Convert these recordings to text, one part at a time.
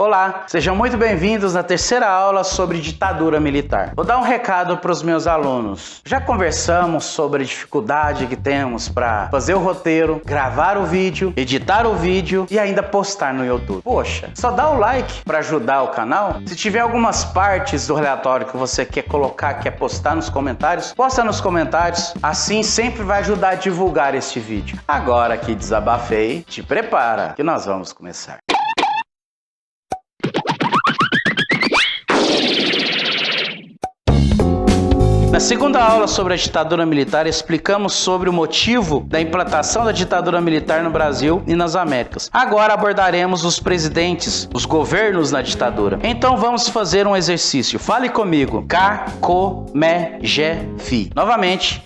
Olá, sejam muito bem-vindos na terceira aula sobre ditadura militar. Vou dar um recado para os meus alunos. Já conversamos sobre a dificuldade que temos para fazer o roteiro, gravar o vídeo, editar o vídeo e ainda postar no YouTube. Poxa, só dá o like para ajudar o canal. Se tiver algumas partes do relatório que você quer colocar, quer postar nos comentários, posta nos comentários. Assim sempre vai ajudar a divulgar este vídeo. Agora que desabafei, te prepara que nós vamos começar. Na segunda aula sobre a ditadura militar, explicamos sobre o motivo da implantação da ditadura militar no Brasil e nas Américas. Agora abordaremos os presidentes, os governos na ditadura. Então vamos fazer um exercício. Fale comigo. Fi. Novamente.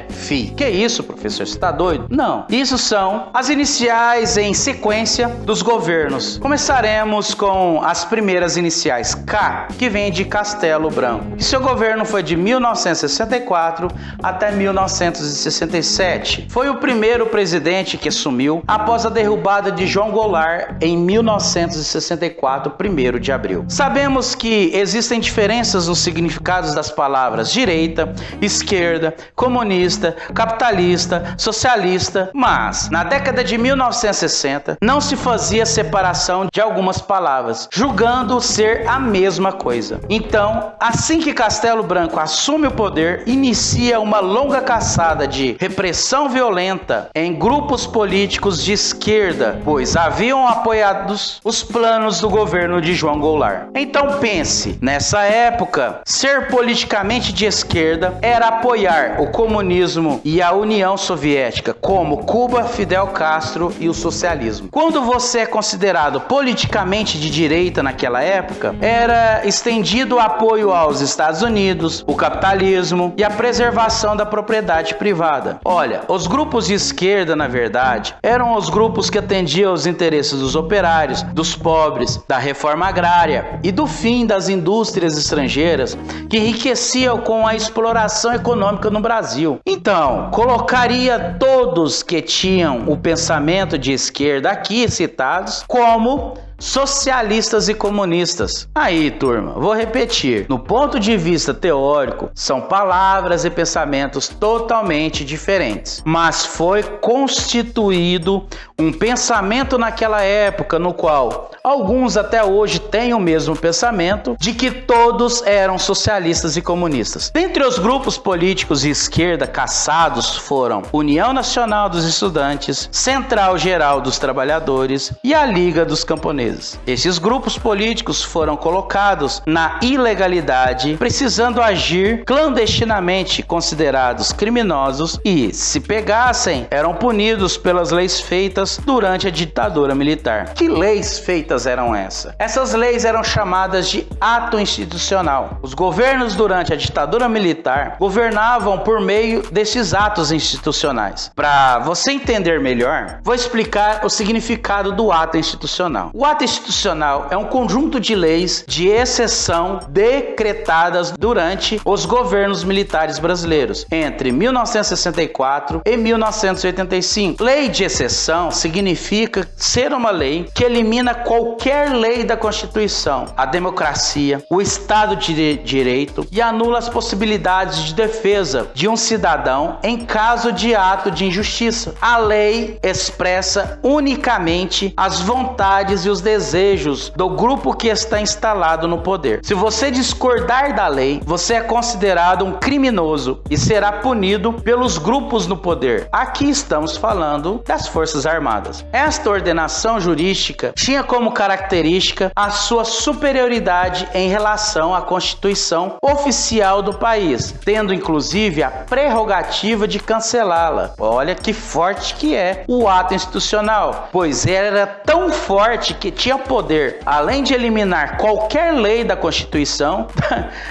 Fi. Que isso, professor? Você tá doido? Não. Isso são as iniciais em sequência dos governos. Começaremos com as primeiras iniciais. K, que vem de Castelo Branco. E seu governo foi de 1964 até 1967. Foi o primeiro presidente que assumiu após a derrubada de João Goulart em 1964, 1º de abril. Sabemos que existem diferenças nos significados das palavras direita, esquerda, comunista, capitalista, socialista, mas na década de 1960 não se fazia separação de algumas palavras, julgando ser a mesma coisa. Então, assim que Castelo Branco assume o poder, inicia uma longa caçada de repressão violenta em grupos políticos de esquerda, pois haviam apoiado os planos do governo de João Goulart. Então pense, nessa época, ser politicamente de esquerda era apoiar o comunismo e a União Soviética, como Cuba, Fidel Castro e o socialismo. Quando você é considerado politicamente de direita naquela época, era estendido o apoio aos Estados Unidos, o capitalismo e a preservação da propriedade privada. Olha, os grupos de esquerda, na verdade, eram os grupos que atendiam aos interesses dos operários, dos pobres, da reforma agrária e do fim das indústrias estrangeiras que enriqueciam com a exploração econômica no Brasil. Então, colocaria todos que tinham o pensamento de esquerda aqui citados como socialistas e comunistas. Aí, turma, vou repetir. No ponto de vista teórico, são palavras e pensamentos totalmente diferentes. Mas foi constituído um pensamento naquela época no qual alguns até hoje têm o mesmo pensamento de que todos eram socialistas e comunistas. Dentre os grupos políticos de esquerda caçados foram União Nacional dos Estudantes, Central Geral dos Trabalhadores e a Liga dos Camponeses. Esses grupos políticos foram colocados na ilegalidade, precisando agir clandestinamente, considerados criminosos e, se pegassem, eram punidos pelas leis feitas durante a ditadura militar. Que leis feitas eram essas? Essas leis eram chamadas de ato institucional. Os governos durante a ditadura militar governavam por meio desses atos institucionais. Para você entender melhor, vou explicar o significado do ato institucional. O ato institucional é um conjunto de leis de exceção decretadas durante os governos militares brasileiros entre 1964 e 1985. Lei de exceção significa ser uma lei que elimina qualquer lei da Constituição, a democracia, o Estado de Direito e anula as possibilidades de defesa de um cidadão em caso de ato de injustiça. A lei expressa unicamente as vontades e os desejos do grupo que está instalado no poder. Se você discordar da lei, você é considerado um criminoso e será punido pelos grupos no poder. Aqui estamos falando das Forças Armadas. Esta ordenação jurídica tinha como característica a sua superioridade em relação à Constituição oficial do país, tendo inclusive a prerrogativa de cancelá-la. Olha que forte que é o ato institucional, pois era tão forte que tinha poder, além de eliminar qualquer lei da Constituição,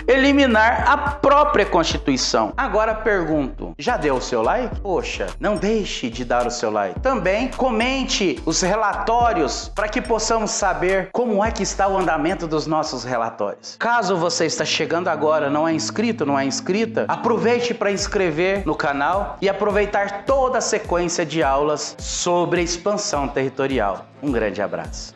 eliminar a própria Constituição. Agora pergunto, já deu o seu like? Poxa, não deixe de dar o seu like. Também comente os relatórios para que possamos saber como é que está o andamento dos nossos relatórios. Caso você está chegando agora, não é inscrito, não é inscrita, aproveite para inscrever no canal e aproveitar toda a sequência de aulas sobre expansão territorial. Um grande abraço.